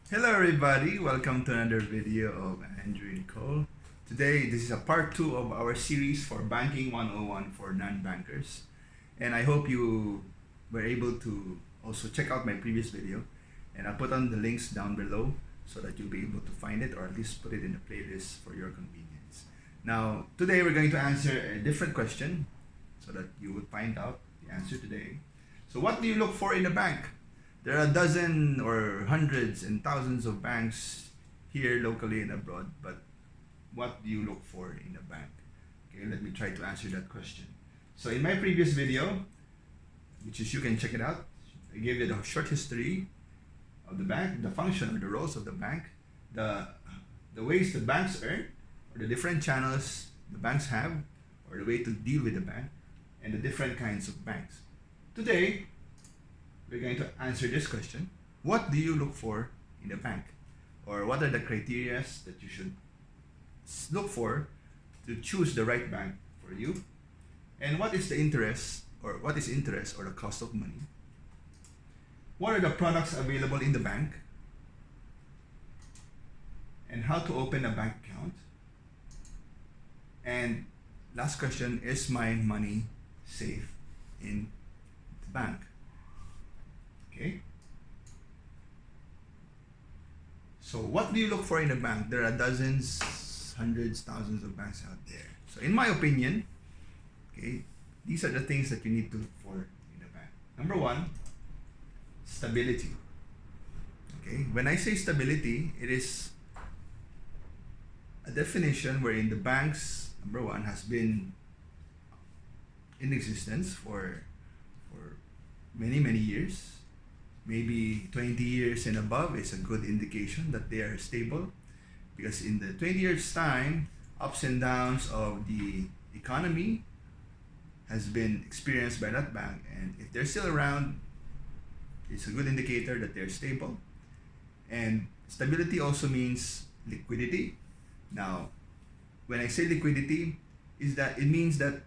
Hello everybody, welcome to another video of Andrew Nicole. Today, this is a part 2 of our series for Banking 101 for non-bankers. And I hope you were able to also check out my previous video. And I'll put on the links down below so that you'll be able to find it or at least put it in the playlist for your convenience. Now, today we're going to answer a different question so that you will find out the answer today. So what do you look for in a bank? There are a dozen or hundreds and thousands of banks here locally and abroad, but what do you look for in a bank? Okay, let me try to answer that question. So in my previous video, which is you can check it out, I gave you the short history of the bank, the function or the roles of the bank, the ways the banks earn, or the different channels the banks have, or the way to deal with the bank, and the different kinds of banks. Today, we're going to answer this question. What do you look for in a bank? Or what are the criteria that you should look for to choose the right bank for you? And what is the interest or the cost of money? What are the products available in the bank? And how to open a bank account? And last question, is my money safe in the bank? Okay. So what do you look for in a bank? There are dozens, hundreds, thousands of banks out there. So in my opinion, okay, these are the things that you need to look for in a bank. Number one, stability. Okay, when I say stability, it is a definition wherein the banks, number one, has been in existence for many years. Maybe 20 years and above is a good indication that they are stable, because in the 20 years time, ups and downs of the economy has been experienced by that bank, and if they're still around, it's a good indicator that they're stable. And stability also means liquidity. Now, when I say liquidity, it means that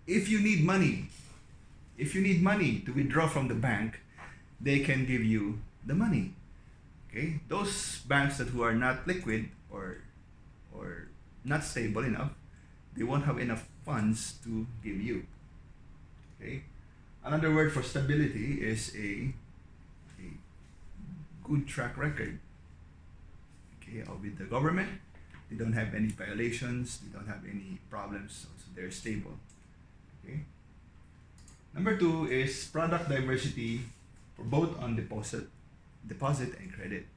if you need money to withdraw from the bank, they can give you the money. Okay, those banks who are not liquid or not stable enough, they won't have enough funds to give you. Okay, another word for stability is a good track record. Okay, with the government, they don't have any violations, they don't have any problems, so they're stable. Okay. Number two is product diversity for both on deposit and credit.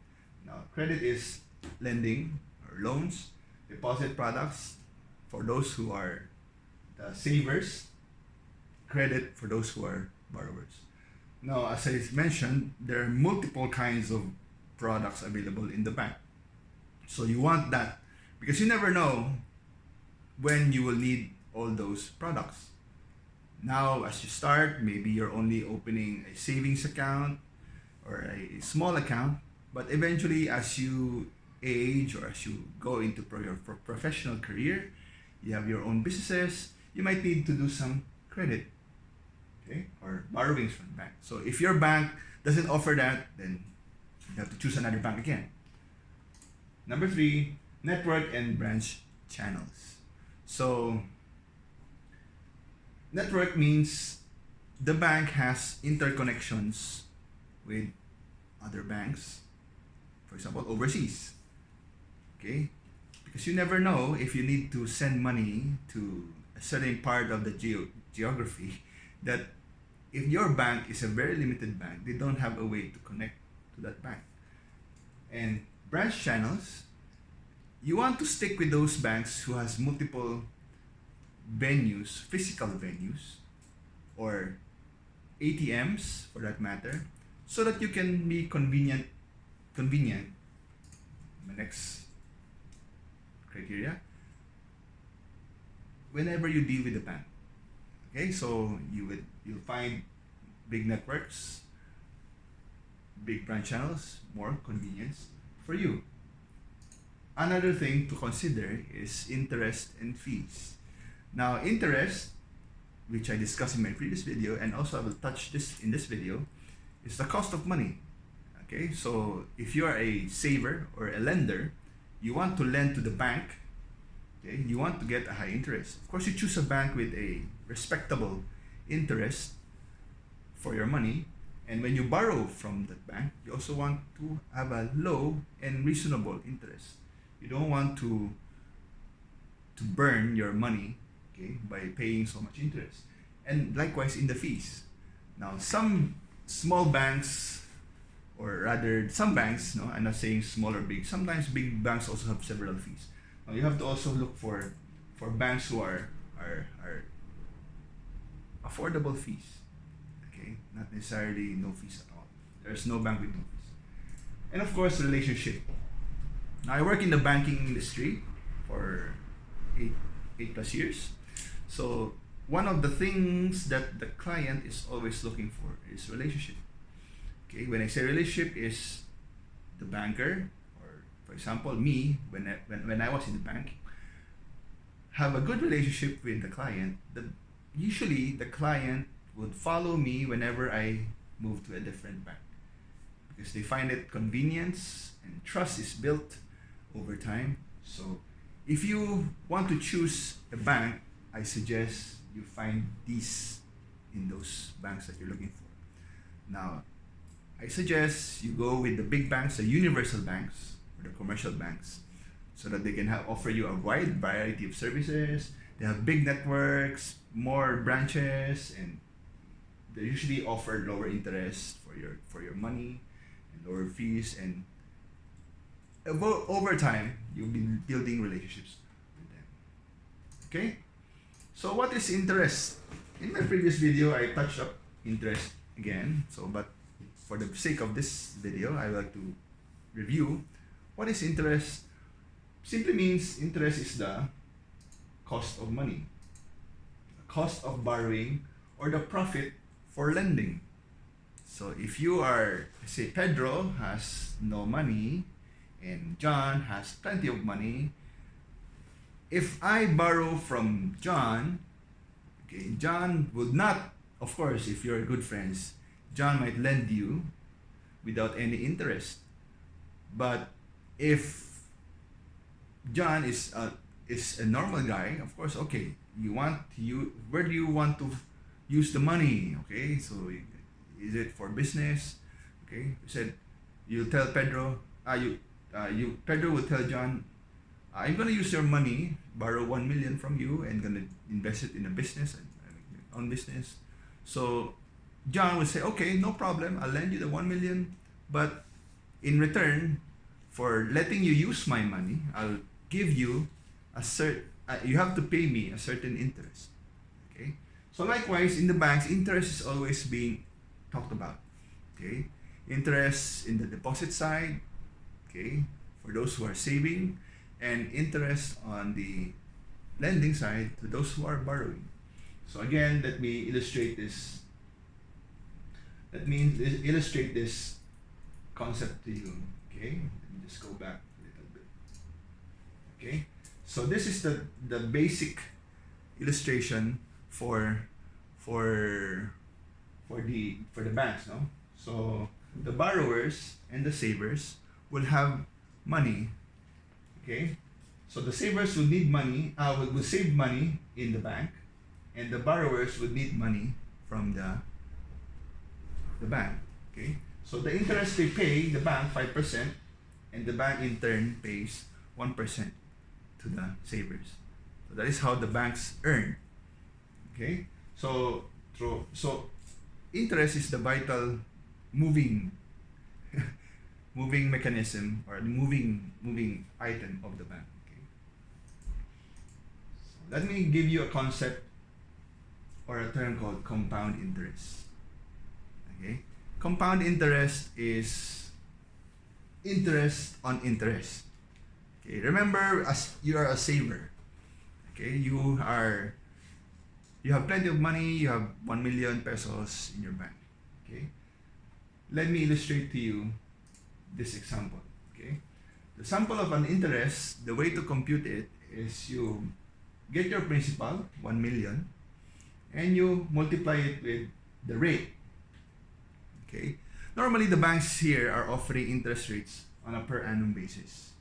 Now, credit is lending or loans, deposit products for those who are the savers, credit for those who are borrowers. Now, as I mentioned, there are multiple kinds of products available in the bank. So you want that because you never know when you will need all those products. Now, as you start, maybe you're only opening a savings account or a small account, but eventually, as you age or as you go into your professional career, you have your own businesses, you might need to do some credit, okay, or borrowings from the bank. So if your bank doesn't offer that, then you have to choose another bank again. Number three, network and branch channels. So network means the bank has interconnections with other banks, for example, overseas. Okay? Because you never know if you need to send money to a certain part of the geography, that if your bank is a very limited bank, they don't have a way to connect to that bank. And branch channels, you want to stick with those banks who has multiple venues, physical venues, or ATMs for that matter, so that you can be convenient. The next criteria, whenever you deal with the bank. Okay, so you'll find big networks, big branch channels, more convenience for you. Another thing to consider is interest and fees. Now, interest, which I discussed in my previous video, and also I will touch this in this video, is the cost of money. Okay, so if you are a saver or a lender, you want to lend to the bank. Okay, you want to get a high interest. Of course, you choose a bank with a respectable interest for your money. And when you borrow from that bank, you also want to have a low and reasonable interest. You don't want to burn your money, okay, by paying so much interest. And likewise in the fees. Now, some small banks, or rather some banks, no, I'm not saying small or big, sometimes big banks also have several fees. Now, you have to also look for banks who are affordable fees. Okay, not necessarily no fees at all. There's no bank with no fees. And of course, relationship. Now, I work in the banking industry for eight plus years. So one of the things that the client is always looking for is relationship. Okay, when I say relationship, is the banker, or for example me, when I was in the bank, have a good relationship with the client. Usually the client would follow me whenever I move to a different bank, because they find it convenience, and trust is built over time. So if you want to choose a bank, I suggest you find these in those banks that you're looking for. Now, I suggest you go with the big banks, the universal banks, or the commercial banks, so that they can offer you a wide variety of services. They have big networks, more branches, and they usually offer lower interest for your money and lower fees. And over time, you'll be building relationships with them. Okay? So what is interest? In my previous video, I touched up interest again. But for the sake of this video, I would like to review what is interest. Simply means interest is the cost of money, the cost of borrowing, or the profit for lending. So if you are, say, Pedro has no money and John has plenty of money, if I borrow from John, okay, John would not, of course, if you're good friends, John might lend you without any interest. But if John is a normal guy, of course, okay, where do you want to use the money? Okay, so is it for business? Okay, you said you tell Pedro, Pedro will tell John, I'm gonna use your money, borrow 1 million from you, and gonna invest it in a business, on business. So John will say, okay, no problem, I'll lend you the 1 million, but in return for letting you use my money, I'll give you you have to pay me a certain interest. Okay, so likewise in the banks, interest is always being talked about. Okay, interest in the deposit side, okay, for those who are saving, and interest on the lending side to those who are borrowing. So again, let me illustrate this. Let me illustrate this concept to you. Okay, let me just go back a little bit. Okay, so this is the basic illustration for the banks, no? So the borrowers and the savers will have money. Okay, so the savers will need money, will save money in the bank, and the borrowers would need money from the bank. Okay, so the interest they pay the bank 5%, and the bank in turn pays 1% to the savers. So that is how the banks earn. Okay, so interest is the vital moving moving mechanism, or the moving item of the bank. Okay, so let me give you a concept or a term called compound interest. Okay, compound interest is interest on interest. Okay, remember, as you are a saver, okay, you have plenty of money, you have 1 million pesos in your bank. Okay, let me illustrate to you this example. Okay, the sample of an interest, the way to compute it is you get your principal, 1 million, and you multiply it with the rate. Okay, Normally, the banks here are offering interest rates on a per annum basis.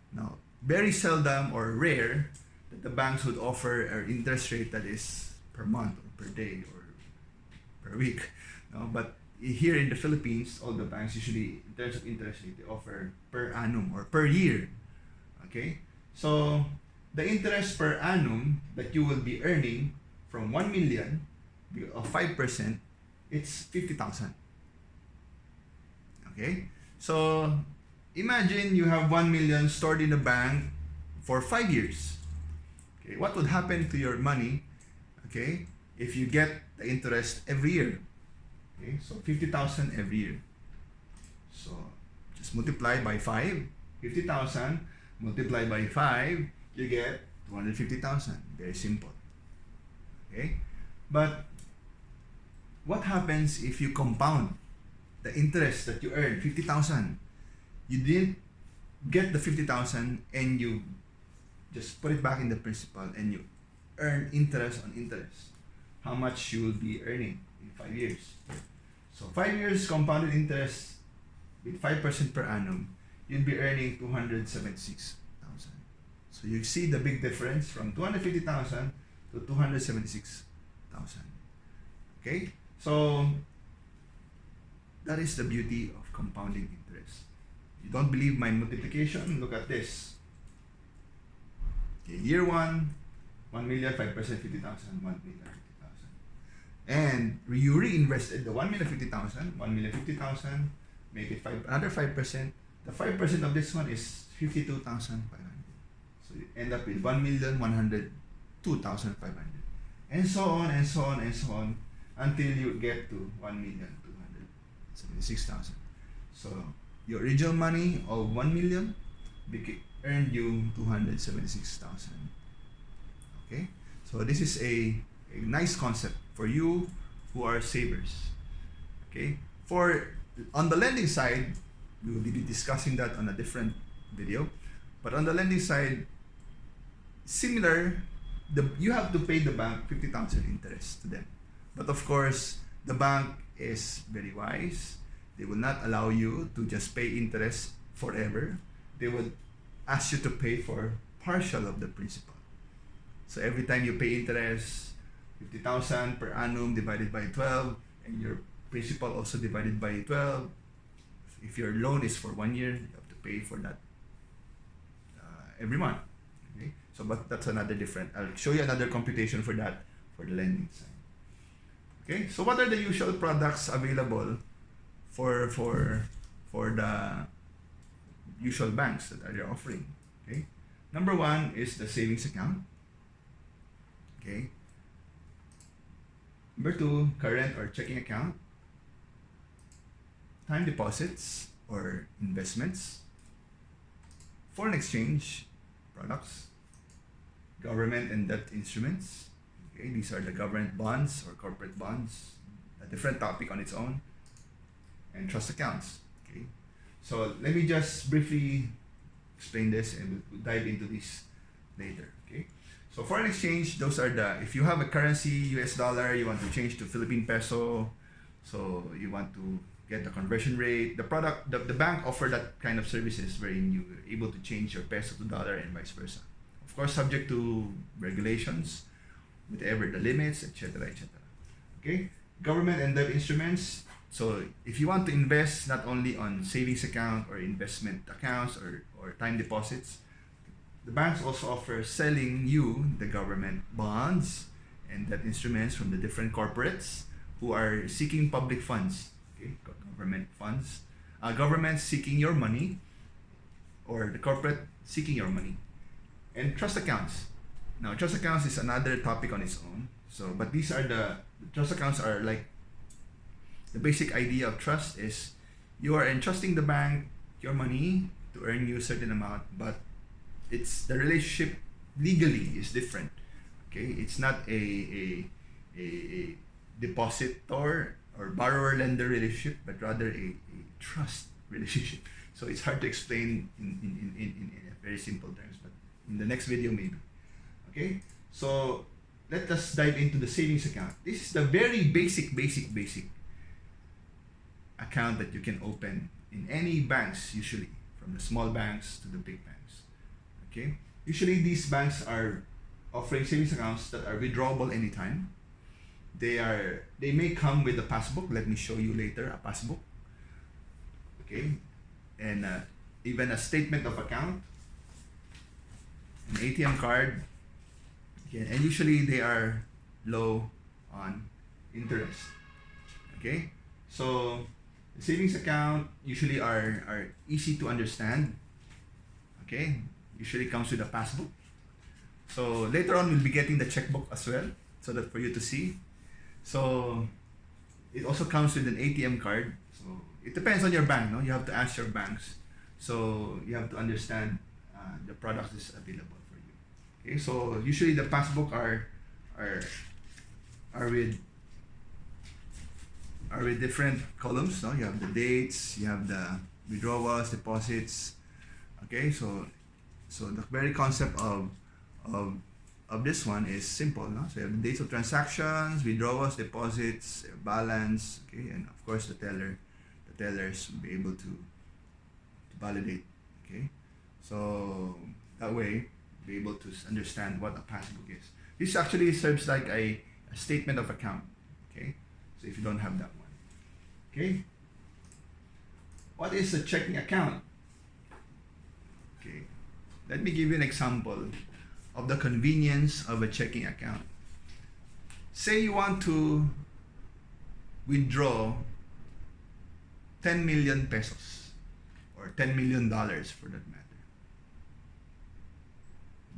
Now, very seldom or rare that the banks would offer an interest rate that is per month or per day or per week. No? But here in the Philippines, all the banks usually, in terms of interest rate, they offer per annum or per year. Okay? So, the interest per annum that you will be earning from 1 million of 5%, it's 50,000. Okay? So, imagine you have 1 million stored in the bank for 5 years. Okay? What would happen to your money, okay, if you get the interest every year? Okay? So, 50,000 every year. So, just multiply by 5. 50,000 multiply by 5, you get 250,000. Very simple. Okay? But what happens if you compound the interest that you earn, 50,000? You didn't get the 50,000 and you just put it back in the principal and you earn interest on interest. How much you will be earning in 5 years? So 5 years compounded interest with 5% per annum, you'll be earning 276,000. So you see the big difference from 250,000 to 276,000. Okay? So that is the beauty of compounding interest. You don't believe my multiplication? Look at this. Okay, year 1, 1 million, 5%, 50,000, 1 million, 50,000. And you reinvested the 1,050,000, 1,050,000, make it another 5%. The 5% of this one is 52,500. So you end up with 1,102,500. And so on and so on and so on until you get to 1,276,000. So your original money of 1 million earned you 276,000. Okay? So this is a nice concept for you who are savers. Okay? On the lending side, we will be discussing that on a different video. But on the lending side, similar, you have to pay the bank 50,000 interest to them. But of course, the bank is very wise. They will not allow you to just pay interest forever. They would ask you to pay for partial of the principal. So every time you pay interest, 50,000 per annum divided by 12, and your principal also divided by 12. If your loan is for 1 year, you have to pay for that every month. Okay? So, but that's another different. I'll show you another computation for that for the lending side. Okay. So, what are the usual products available for the usual banks that are offering? Okay. Number 1 is the savings account. Okay. Number 2, current or checking account. Time deposits or investments. Foreign exchange products. Government and debt instruments. Okay, these are the government bonds or corporate bonds. A different topic on its own. And trust accounts. Okay. So let me just briefly explain this and we'll dive into this later. Okay. So foreign exchange, those are if you have a currency, US dollar, you want to change to Philippine peso, so you want to get the conversion rate, the bank offer that kind of services wherein you're able to change your peso to dollar and vice versa. Of course, subject to regulations, whatever the limits, etc., etc. Okay, government and debt instruments. So if you want to invest not only on savings account or investment accounts or time deposits, the banks also offer selling you the government bonds and debt instruments from the different corporates who are seeking public funds. Okay, government funds, government seeking your money, or the corporate seeking your money, and trust accounts. Now, trust accounts is another topic on its own. So, but these are the trust accounts are like the basic idea of trust is you are entrusting the bank your money to earn you a certain amount, but it's the relationship legally is different. Okay, it's not a depositor or borrower-lender relationship, but rather a trust relationship. So it's hard to explain in very simple terms, but in the next video maybe. Okay, so let us dive into the savings account. This is the very basic account that you can open in any banks, usually from the small banks to the big banks. Okay, usually these banks are offering savings accounts that are withdrawable anytime. They may come with a passbook. Let me show you later a passbook. Okay, and even a statement of account, an ATM card. Okay, and usually they are low on interest. Okay, so the savings account usually are easy to understand. Okay, usually comes with a passbook. So later on we'll be getting the checkbook as well, so that for you to see. So it also comes with an ATM card. So it depends on your bank, no? You have to ask your banks. So you have to understand the product is available for you. Okay, so usually the passbook are with different columns. No, you have the dates, you have the withdrawals, deposits. Okay, so the very concept of this one is simple. No, so you have the dates of transactions, withdrawals, deposits, balance. Okay, and of course the tellers will be able to validate. Okay, so that way be able to understand what a passbook is. This actually serves like a statement of account. Okay, so if you don't have that one. Okay, what is a checking account? Okay, let me give you an example of the convenience of a checking account. Say you want to withdraw 10 million pesos or $10 million for that matter.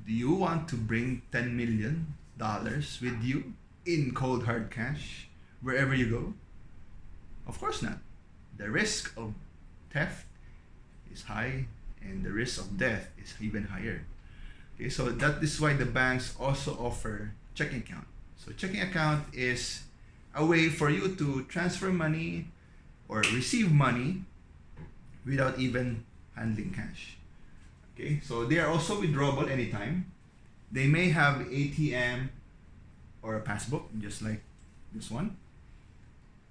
Do you want to bring $10 million with you in cold hard cash wherever you go? Of course not. The risk of theft is high and the risk of death is even higher. Okay, so that is why the banks also offer checking account. So checking account is a way for you to transfer money or receive money without even handling cash. Okay, so they are also withdrawable anytime. They may have ATM or a passbook, just like this one.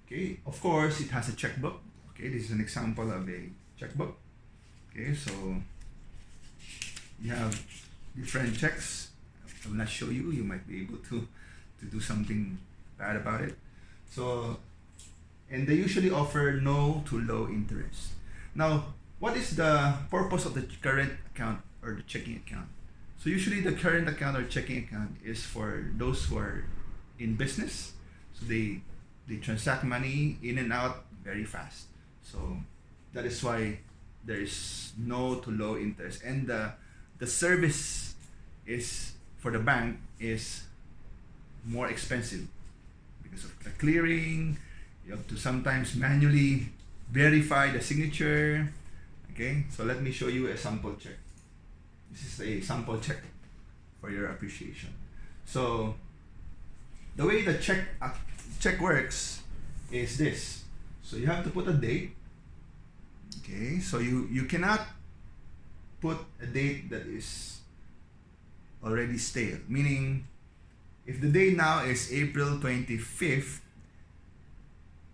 Okay, of course it has a checkbook. Okay, this is an example of a checkbook. Okay, so you have different checks. I will not show you. You might be able to do something bad about it. So, and they usually offer no to low interest. Now, what is the purpose of the current account or the checking account? So usually the current account or checking account is for those who are in business. So they transact money in and out very fast. So that is why there is no to low interest, and the service is for the bank is more expensive because of the clearing. You have to sometimes manually verify the signature. Okay, so let me show you a sample check. This is a sample check for your appreciation. So the way the check works is this. So you have to put a date. Okay, so you cannot put a date that is already stale, meaning if the date now is April 25th,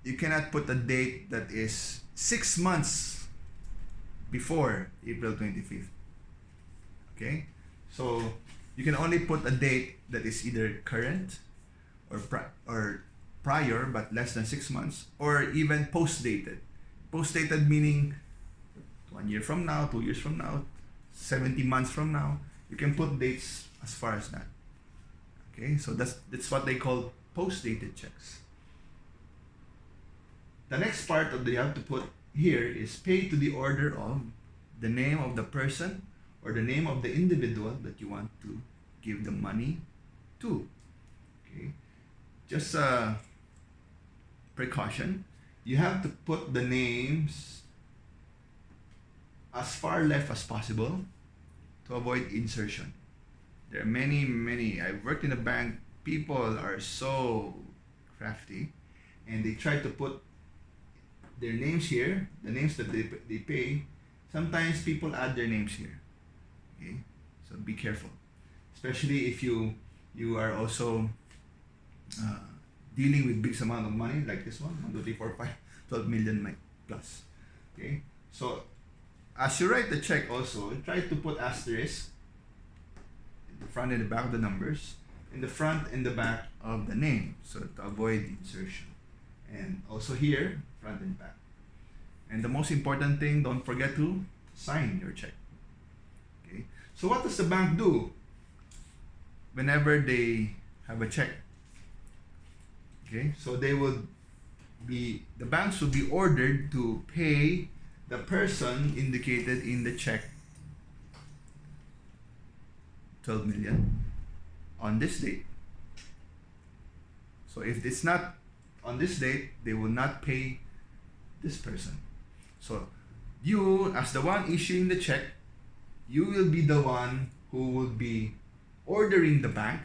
you cannot put a date that is 6 months before April 25th. Okay, so you can only put a date that is either current or prior but less than 6 months, or even post-dated. Post-dated meaning 1 year from now, 2 years from now, 70 months from now. You can put dates as far as that. Okay, so that's what they call post-dated checks. The next part of the you have to put here is pay to the order of the name of the person or the name of the individual that you want to give the money to. Okay, just a precaution. You have to put the names as far left as possible to avoid insertion. There are many. I've worked in a bank. People are so crafty, and they try to put their names here, the names that they pay. Sometimes people add their names here. Okay, so be careful, especially if you are also dealing with big amount of money like this one, 1, 2, 3, 4, 5, 12 million plus. Okay, so as you write the check also, try to put asterisk in the front and the back of the numbers, in the front and the back of the name, so to avoid insertion. And also here, front and back. And the most important thing, don't forget to sign your check. Okay, so what does the bank do whenever they have a check? Okay, so the banks will be ordered to pay the person indicated in the check 12 million on this date. So if it's not on this date, they will not pay this person. So you, as the one issuing the check, you will be the one who will be ordering the bank,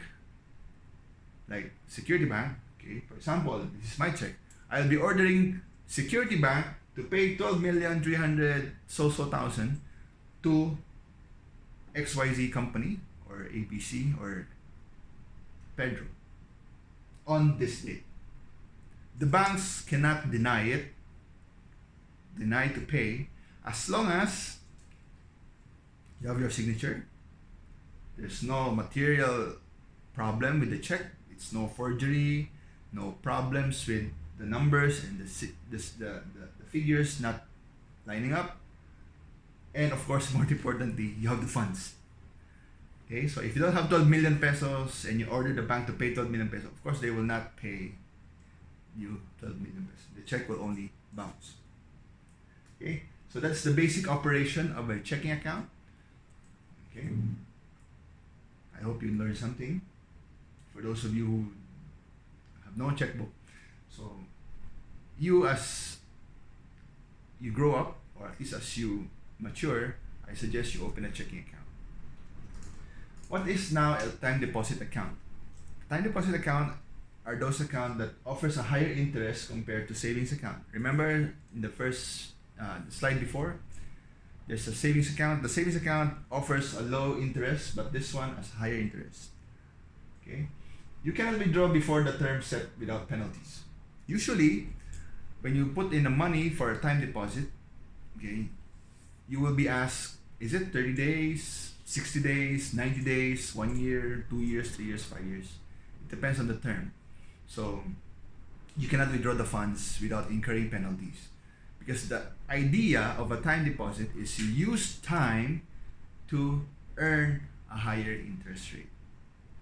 like Security Bank. Okay, for example, this is my check. I'll be ordering Security Bank to pay 12,300,000 to XYZ company or ABC or Pedro on this date. The banks cannot deny to pay, as long as you have your signature. There's no material problem with the check. It's no forgery, no problems with the numbers and the figures not lining up. And of course, more importantly, you have the funds. Okay, so if you don't have 12 million pesos and you order the bank to pay 12 million pesos, of course they will not pay you 12 million pesos. The check will only bounce. Okay, so that's the basic operation of a checking account. Okay, I hope you learned something. For those of you who have no checkbook, so you, as you grow up, or at least as you mature, I suggest you open a checking account. What is now a time deposit account? Time deposit account are those accounts that offers a higher interest compared to savings account. Remember in the first slide before, there's a savings account. The savings account offers a low interest, but this one has higher interest. Okay, you cannot withdraw before the term set without penalties. Usually, when you put in the money for a time deposit, okay, you will be asked, is it 30 days, 60 days, 90 days, 1 year, 2 years, 3 years, 5 years? It depends on the term. So you cannot withdraw the funds without incurring penalties, because the idea of a time deposit is you use time to earn a higher interest rate.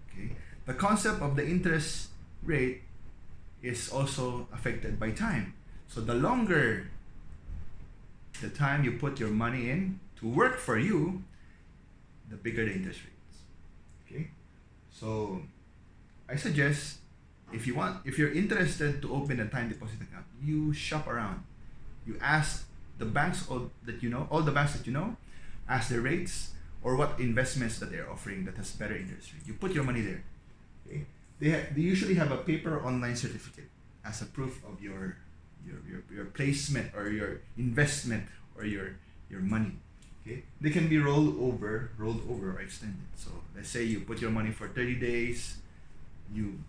Okay, the concept of the interest rate is also affected by time. So the longer the time you put your money in to work for you, the bigger the interest rates. Okay, so I suggest, if you're interested to open a time deposit account, you shop around. You ask the banks all the banks that you know, ask their rates or what investments that they're offering that has better interest rate. You put your money there. Okay, they usually have a paper online certificate as a proof of your placement or your investment or your money. Okay, they can be rolled over or extended. So let's say you put your money for 30 days, you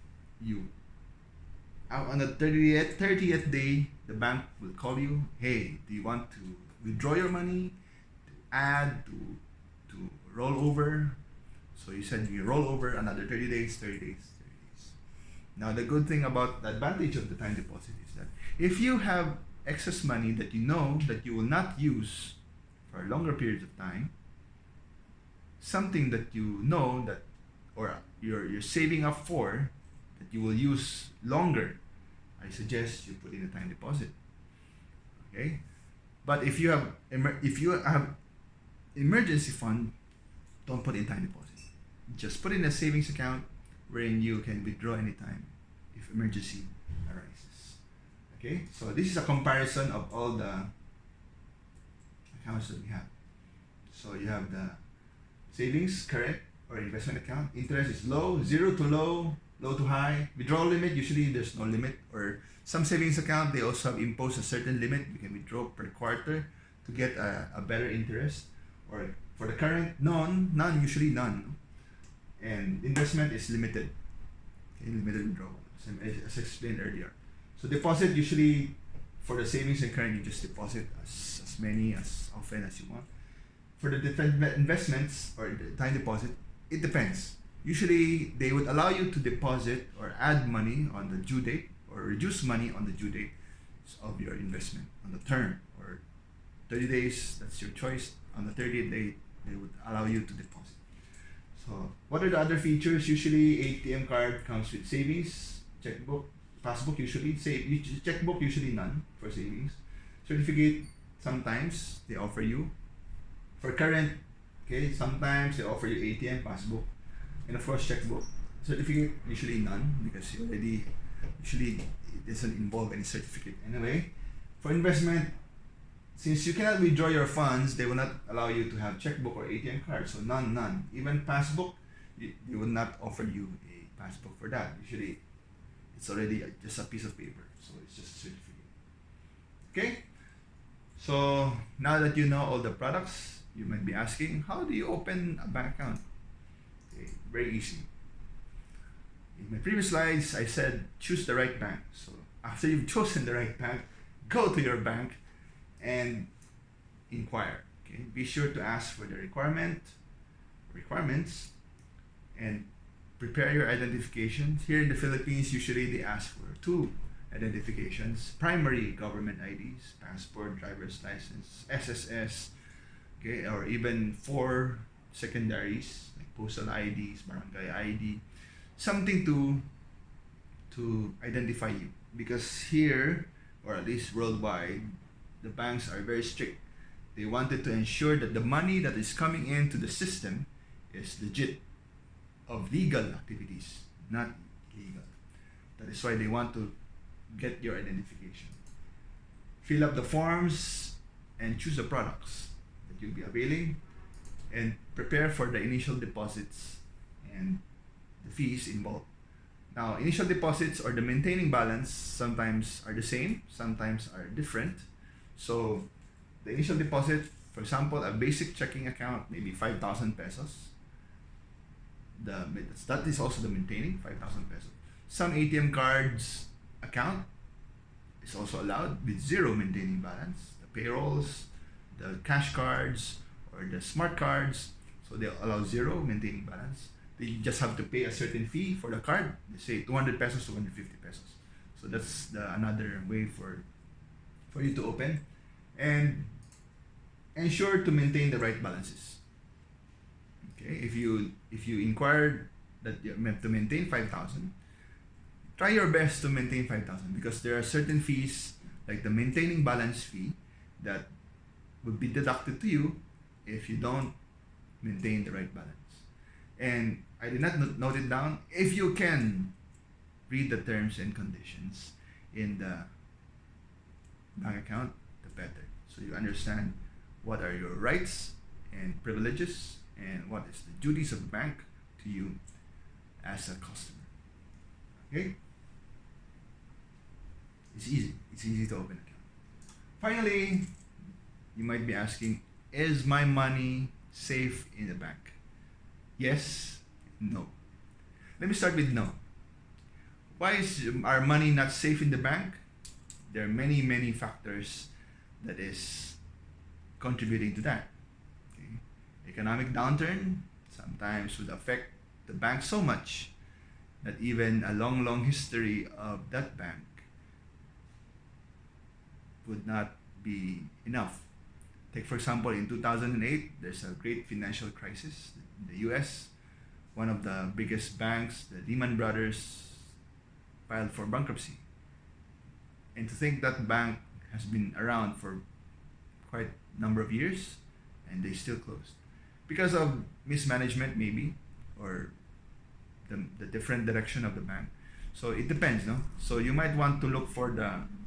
out on the 30th day, the bank will call you, hey, do you want to withdraw your money, to add, to roll over? So you said you roll over another 30 days. Now the good thing about the advantage of the time deposit is that if you have excess money that you know that you will not use for longer periods of time, something that you know that, or you're saving up for, that you will use longer, I suggest you put in a time deposit. Okay, but if you have emergency fund, don't put in time deposit. Just put in a savings account wherein you can withdraw anytime if emergency arises. Okay, so this is a comparison of all the accounts that we have. So you have the savings, current or investment account. Interest is low, zero to low, low to high. Withdrawal limit, usually there's no limit. Or some savings account, they also have imposed a certain limit. You can withdraw per quarter to get a better interest. Or for the current, usually none. And investment is limited. Okay, limited withdrawal, as I explained earlier. So deposit, usually For the savings account, you just deposit as many as often as you want. For the different investments or the time deposit, it depends. Usually, they would allow you to deposit or add money on the due date or reduce money on the due date of your investment on the term, or 30 days, that's your choice. On the 30th day, they would allow you to deposit. So, what are the other features? Usually, ATM card comes with savings, checkbook, passbook usually, checkbook usually none for savings. Certificate, sometimes they offer you. For current, okay, sometimes they offer you ATM, passbook, and of course checkbook. Certificate, usually none, because you already, usually it doesn't involve any certificate anyway. For investment, since you cannot withdraw your funds, they will not allow you to have checkbook or ATM card, so none. Even passbook, they will not offer you a passbook for that. Usually, it's already just a piece of paper, so it's just a certificate. Okay? So, now that you know all the products, you might be asking, how do you open a bank account? Okay, very easy. In my previous slides, I said choose the right bank. So, after you've chosen the right bank, go to your bank and inquire. Okay, be sure to ask for the requirements, and prepare your identifications. Here in the Philippines, usually they ask for 2 identifications: primary government IDs, passport, driver's license, SSS, okay, or even 4 secondaries like postal IDs, barangay ID, something to identify you. Because here, or at least worldwide, the banks are very strict. They wanted to ensure that the money that is coming into the system is legit, of legal activities, not illegal. That is why they want to get your identification. Fill up the forms and choose the products that you'll be availing, and prepare for the initial deposits and the fees involved. Now, initial deposits or the maintaining balance sometimes are the same, sometimes are different. So, the initial deposit, for example, a basic checking account, maybe 5,000 pesos. That is also the maintaining, 5,000 pesos. Some ATM cards account is also allowed with 0 maintaining balance. The payrolls, the cash cards, or the smart cards, so they allow 0 maintaining balance. They just have to pay a certain fee for the card. They say 200 pesos, 250 pesos. So that's another way for you to open. And ensure to maintain the right balances. Okay, if you inquired that you're meant to maintain 5,000, try your best to maintain 5,000, because there are certain fees like the maintaining balance fee that would be deducted to you if you don't maintain the right balance. And I did not note it down. If you can read the terms and conditions in the bank account, the better. So you understand what are your rights and privileges, and what is the duties of the bank to you as a customer. Okay? It's easy. It's easy to open an account. Finally, you might be asking, is my money safe in the bank? Yes, no. Let me start with no. Why is our money not safe in the bank? There are many factors that is contributing to that. Okay? Economic downturn sometimes would affect the bank so much that even a long history of that bank would not be enough. Take, for example, in 2008, there's a great financial crisis in the US. One of the biggest banks, the Lehman Brothers, filed for bankruptcy. And to think that bank has been around for quite a number of years and they still closed. Because of mismanagement maybe, or the different direction of the bank. So it depends, no? So you might want to look for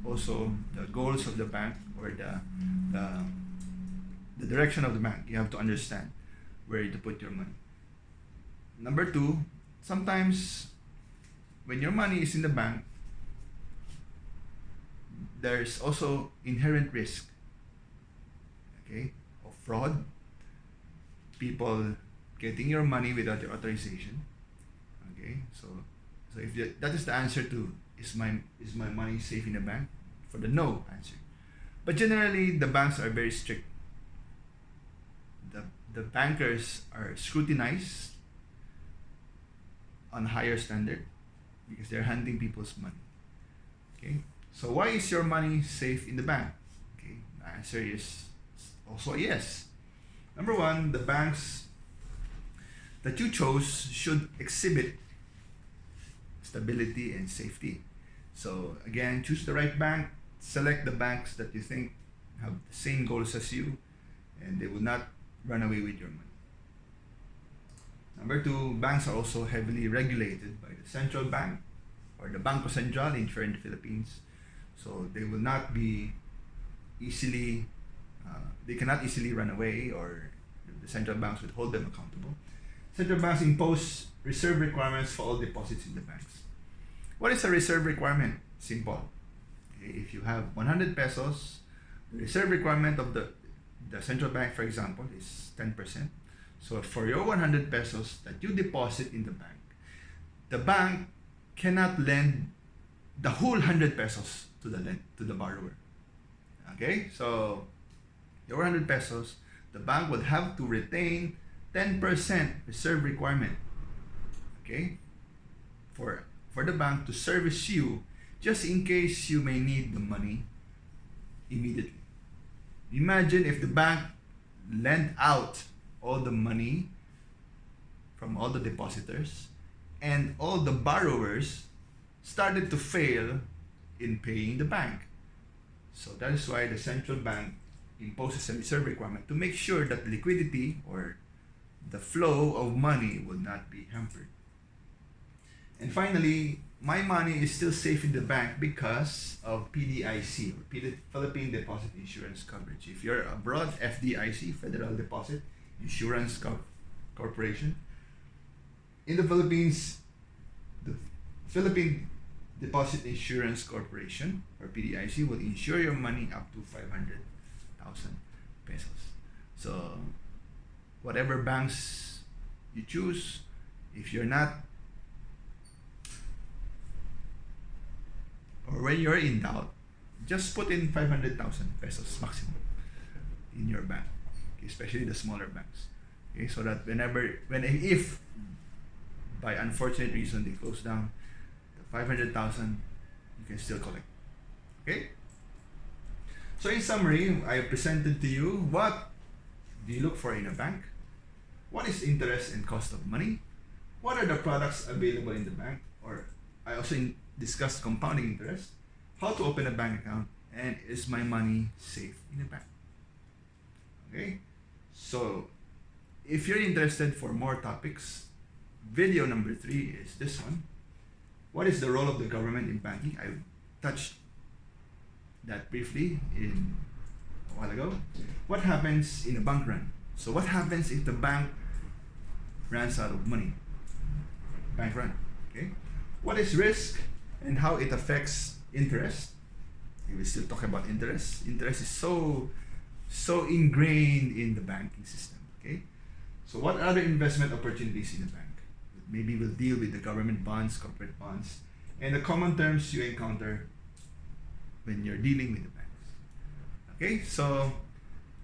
also the goals of the bank, or the direction of the bank. You have to understand where to put your money. Number 2, sometimes when your money is in the bank, there's also inherent risk, okay, of fraud, people getting your money without your authorization. Okay, so if that is the answer to is my money safe in the bank? for the no answer. But generally, the banks are very strict. The bankers are scrutinized on higher standard because they're handling people's money. Okay, so why is your money safe in the bank? Okay, the answer is also yes. Number one, the banks that you chose should exhibit stability and safety. So again, choose the right bank, select the banks that you think have the same goals as you, and they will not run away with your money. Number two, banks are also heavily regulated by the central bank or the Bangko Sentral in the Philippines. So they will not be easily, they cannot easily run away, or the central banks would hold them accountable. Central banks impose reserve requirements for all deposits in the banks. What is a reserve requirement? Simple. Okay, if you have 100 pesos, the reserve requirement of the central bank, for example, is 10%. So for your 100 pesos that you deposit in the bank cannot lend the whole 100 pesos to the borrower. Okay, so your 100 pesos, the bank would have to retain 10% reserve requirement. Okay, for the bank to service you, just in case you may need the money immediately. Imagine if the bank lent out all the money from all the depositors and all the borrowers started to fail in paying the bank. So that is why the central bank imposes a reserve requirement to make sure that liquidity or the flow of money will not be hampered. And finally, my money is still safe in the bank because of PDIC, or Philippine Deposit Insurance Coverage. If you're abroad, FDIC, Federal Deposit Insurance Corporation. In the Philippines, the Philippine Deposit Insurance Corporation, or PDIC, will insure your money up to 500,000 pesos. So whatever banks you choose, if you're not, or when you're in doubt, just put in 500,000 pesos maximum in your bank, okay, especially the smaller banks. Okay, so that if by unfortunate reason they close down, the 500,000 you can still collect. Okay. So in summary, I presented to you what do you look for in a bank, what is interest and cost of money, what are the products available in the bank, or I also discussed compounding interest, how to open a bank account, and is my money safe in a bank. Okay, so if you're interested for more topics, video number 3 is this one. What is the role of the government in banking? I touched that briefly a while ago. What happens in a bank run? So what happens if the bank runs out of money? Bank run. Okay. What is risk and how it affects interest? We will still talk about interest. Interest is so ingrained in the banking system. Okay. So what are the investment opportunities in the bank? Maybe we'll deal with the government bonds, corporate bonds, and the common terms you encounter when you're dealing with the banks. Okay, so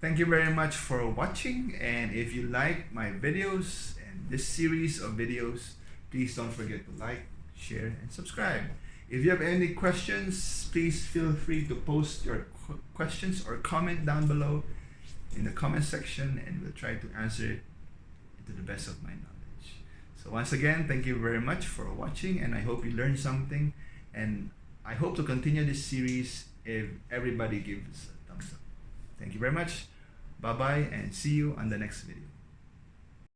thank you very much for watching, and if you like my videos and this series of videos, please don't forget to like, share, and subscribe. If you have any questions, please feel free to post your questions or comment down below in the comment section, and we'll try to answer it to the best of my knowledge. So once again, thank you very much for watching, and I hope you learned something, and I hope to continue this series if everybody gives a thumbs up. Thank you very much. Bye-bye, and see you on the next video.